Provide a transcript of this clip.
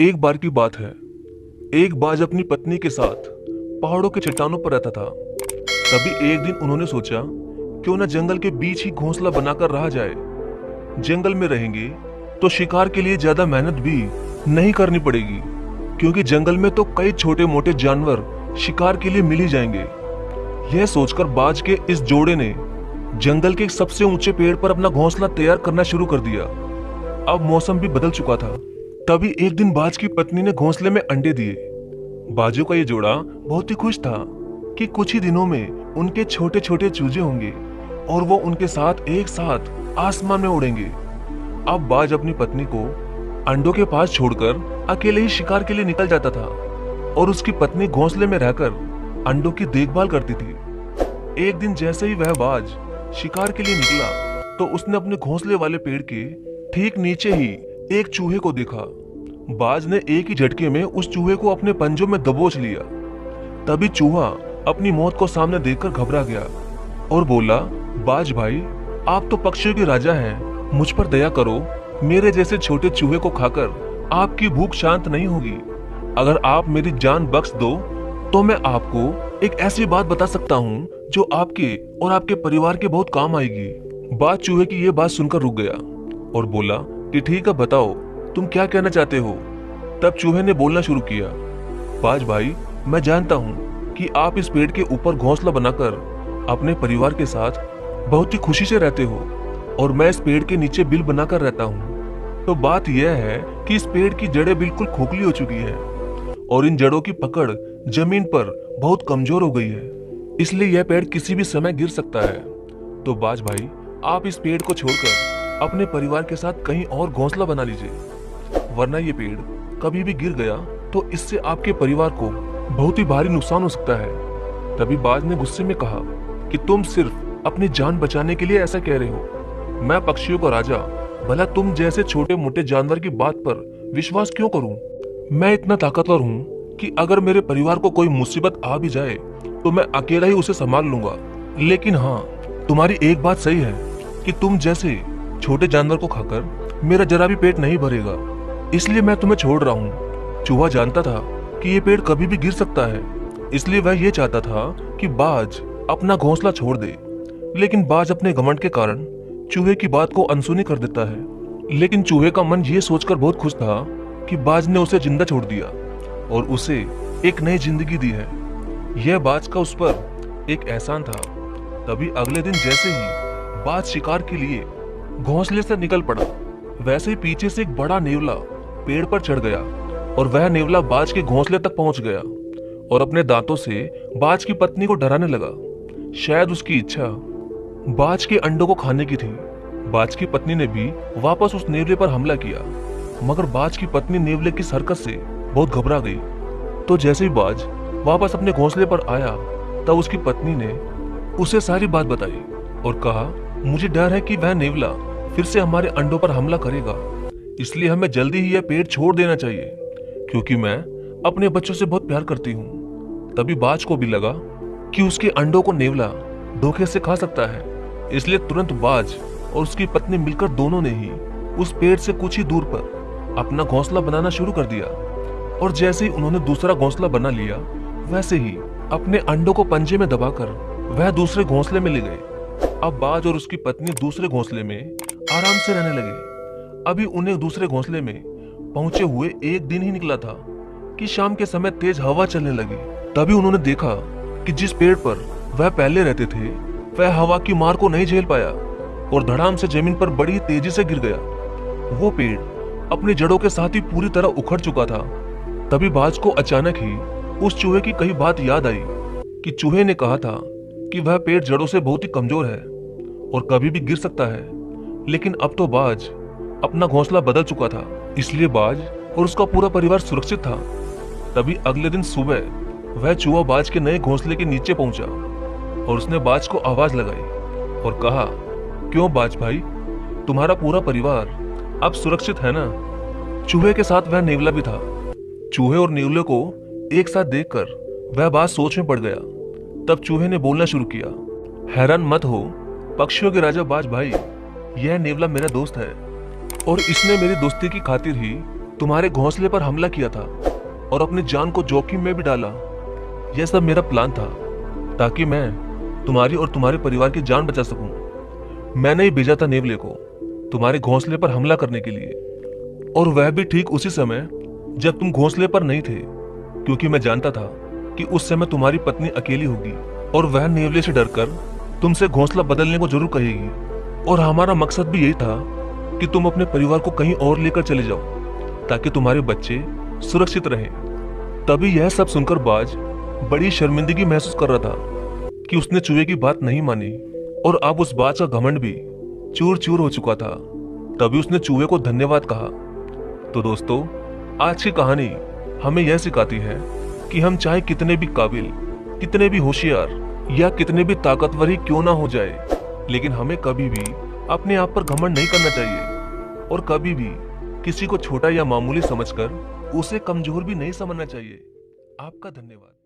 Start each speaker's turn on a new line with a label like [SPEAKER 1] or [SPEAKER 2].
[SPEAKER 1] एक बार की बात है। एक बाज अपनी पत्नी के साथ पहाड़ों के चट्टानों पर रहता था। तभी एक दिन उन्होंने सोचा क्यों न जंगल के बीच ही घोंसला बनाकर रहा जाए। जंगल में रहेंगे तो शिकार के लिए ज्यादा मेहनत भी नहीं करनी पड़ेगी, क्योंकि जंगल में तो कई छोटे मोटे जानवर शिकार के लिए मिल ही जाएंगे। यह सोचकर बाज के इस जोड़े ने जंगल के सबसे ऊंचे पेड़ पर अपना घोंसला तैयार करना शुरू कर दिया। अब मौसम भी बदल चुका था। तभी एक दिन बाज की पत्नी ने घोंसले में अंडे दिए। बाजों का ये जोड़ा बहुत ही खुश था कि कुछ ही दिनों में उनके छोटे छोटे चूजे होंगे और वो उनके साथ एक साथ आसमान में उड़ेंगे। अब बाज अपनी पत्नी को अंडों के पास छोड़कर अकेले ही शिकार के लिए निकल जाता था और उसकी पत्नी घोंसले में रहकर अंडों की देखभाल करती थी। एक दिन जैसे ही वह बाज शिकार के लिए निकला तो उसने अपने घोंसले वाले पेड़ के ठीक नीचे ही एक चूहे को देखा। बाज ने एक ही झटके में उस चूहे को अपने पंजों में दबोच लिया। तभी चूहा अपनी मौत को सामने देखकर घबरा गया और बोला, बाज भाई, आप तो पक्षियों के राजा हैं, मुझ पर दया करो। मेरे जैसे छोटे चूहे को खाकर आपकी भूख शांत नहीं होगी। अगर आप मेरी जान बख्श दो तो मैं आपको एक ऐसी बात बता सकता हूँ जो आपके और आपके परिवार के बहुत काम आएगी। बाज चूहे की यह बात सुनकर रुक गया और बोला कि ठीक है, बताओ तुम क्या कहना चाहते हो। तब चूहे ने बोलना शुरू किया, बाज भाई, मैं जानता हूँ कि आप इस पेड़ के ऊपर घोंसला बनाकर अपने परिवार के साथ बहुत ही खुशी से रहते हो और मैं इस पेड़ के नीचे बिल बनाकर रहता हूँ। तो बात यह है कि इस पेड़ की जड़ें बिल्कुल खोखली हो चुकी है और इन जड़ों की पकड़ जमीन पर बहुत कमजोर हो गई है, इसलिए यह पेड़ किसी भी समय गिर सकता है। तो बाज भाई, आप इस पेड़ को छोड़कर अपने परिवार के साथ कहीं और घोंसला बना लीजिए, वरना ये पेड़ कभी भी गिर गया तो इससे आपके परिवार को बहुत ही भारी नुकसान हो सकता है। तभी बाज ने गुस्से में कहा कि तुम सिर्फ अपनी जान बचाने के लिए ऐसा कह रहे हो। मैं पक्षियों का राजा, भला तुम जैसे छोटे मोटे जानवर की बात पर विश्वास क्यों करूं? मैं इतना ताकतवर हूं कि अगर मेरे परिवार को कोई मुसीबत आ भी जाए तो मैं अकेला ही उसे संभाल लूंगा। लेकिन हाँ, तुम्हारी एक बात सही है कि तुम जैसे छोटे जानवर को खाकर मेरा जरा भी पेट नहीं भरेगा, इसलिए मैं तुम्हें छोड़ रहा हूँ। चूहा जानता था कि ये पेड़ कभी भी गिर सकता है, इसलिए वह ये चाहता था कि बाज अपना घोंसला छोड़ दे। लेकिन बाज अपने घमंड के कारण चूहे की बात को अनसुनी कर देता है। लेकिन चूहे का मन ये सोचकर बहुत खुश था कि बाज ने उसे जिंदा छोड़ दिया और उसे एक नई जिंदगी दी है। यह बाज का उस पर एक एहसान था। तभी अगले दिन जैसे ही बाज शिकार के लिए घोंसले से निकल पड़ा, वैसे ही पीछे से एक बड़ा नेवला पेड़ पर चढ़ गया और वह नेवला बाज के घोंसले तक पहुंच गया और अपने दांतों से बाज की पत्नी को डराने लगा। शायद उसकी इच्छा बाज के अंडों को खाने की थी। बाज की पत्नी ने भी वापस उस नेवले पर हमला किया, मगर बाज की पत्नी नेवले की हरकत से बहुत घबरा गई। तो जैसे ही बाज वापस अपने घोंसले पर आया तब उसकी पत्नी ने उसे सारी बात बताई और कहा, मुझे डर है कि वह नेवला फिर से हमारे अंडों पर हमला करेगा, इसलिए हमें जल्दी ही यह पेड़ छोड़ देना चाहिए, क्योंकि मैं अपने बच्चों से बहुत प्यार करती हूँ। तभी बाज को भी लगा कि उसके अंडों को नेवला धोखे से खा सकता है, इसलिए तुरंत बाज और उसकी पत्नी मिलकर दोनों ने ही उस पेड़ से कुछ ही दूर पर अपना घोंसला बनाना शुरू कर दिया। और जैसे ही उन्होंने दूसरा घोंसला बना लिया, वैसे ही अपने अंडों को पंजे में दबाकर वह दूसरे घोंसले में ले गए। अब बाज और उसकी पत्नी दूसरे घोंसले में आराम से रहने लगे। अभी उन्हें दूसरे घोंसले में पहुंचे हुए एक दिन ही निकला था कि शाम के समय तेज हवा चलने लगी। तभी उन्होंने देखा कि जिस पेड़ पर वह पहले रहते थे वह हवा की मार को नहीं झेल पाया और धड़ाम से जमीन पर बड़ी तेजी से गिर गया। वो पेड़ अपनी जड़ों के साथ ही पूरी तरह उखड़ चुका था। तभी बाज को अचानक ही उस चूहे की कही बात याद आई कि चूहे ने कहा था कि वह पेड़ जड़ों से बहुत ही कमजोर है और कभी भी गिर सकता है। लेकिन अब तो बाज अपना घोंसला बदल चुका था, इसलिए बाज और उसका पूरा परिवार सुरक्षित था। तभी अगले दिन सुबह वह चूहा बाज के नए घोंसले के नीचे पहुंचा और उसने बाज को आवाज लगाई और कहा, क्यों बाज भाई, तुम्हारा पूरा परिवार अब सुरक्षित है ना? चूहे के साथ वह नेवला भी था। चूहे और नेवले को एक साथ देखकर वह बाज सोच में पड़ गया। तब चूहे ने बोलना शुरू किया, हैरान मत हो पक्षियों के राजा बाज भाई, यह नेवला मेरा दोस्त है और इसने मेरी दोस्ती की खातिर ही तुम्हारे घोंसले पर हमला किया था और अपनी जान को जोखिम में भी डाला। यह सब मेरा प्लान था ताकि मैं तुम्हारी और तुम्हारे परिवार की जान बचा सकूं। मैंने ही भेजा था नेवले को तुम्हारे घोंसले पर हमला करने के लिए, और वह भी ठीक उसी समय जब तुम घोंसले पर नहीं थे, क्योंकि मैं जानता था कि उस समय तुम्हारी पत्नी अकेली होगी और वह नेवले से डरकर तुमसे घोंसला बदलने को जरूर कहेगी। और हमारा मकसद भी यही था कि तुम अपने परिवार को कहीं और लेकर चले जाओ ताकि तुम्हारे बच्चे सुरक्षित रहें। तभी यह सब सुनकर बाज बड़ी शर्मिंदगी महसूस कर रहा था कि उसने चूहे की बात नहीं मानी, और अब उस बाज का घमंड भी चूर चूर हो चुका था। तभी उसने चूहे को धन्यवाद कहा। तो दोस्तों, आज की कहानी हमें यह सिखाती है कि हम चाहे कितने भी काबिल, कितने भी होशियार या कितने भी ताकतवर ही क्यों ना हो जाए, लेकिन हमें कभी भी अपने आप पर घमंड नहीं करना चाहिए और कभी भी किसी को छोटा या मामूली समझकर उसे कमजोर भी नहीं समझना चाहिए। आपका धन्यवाद।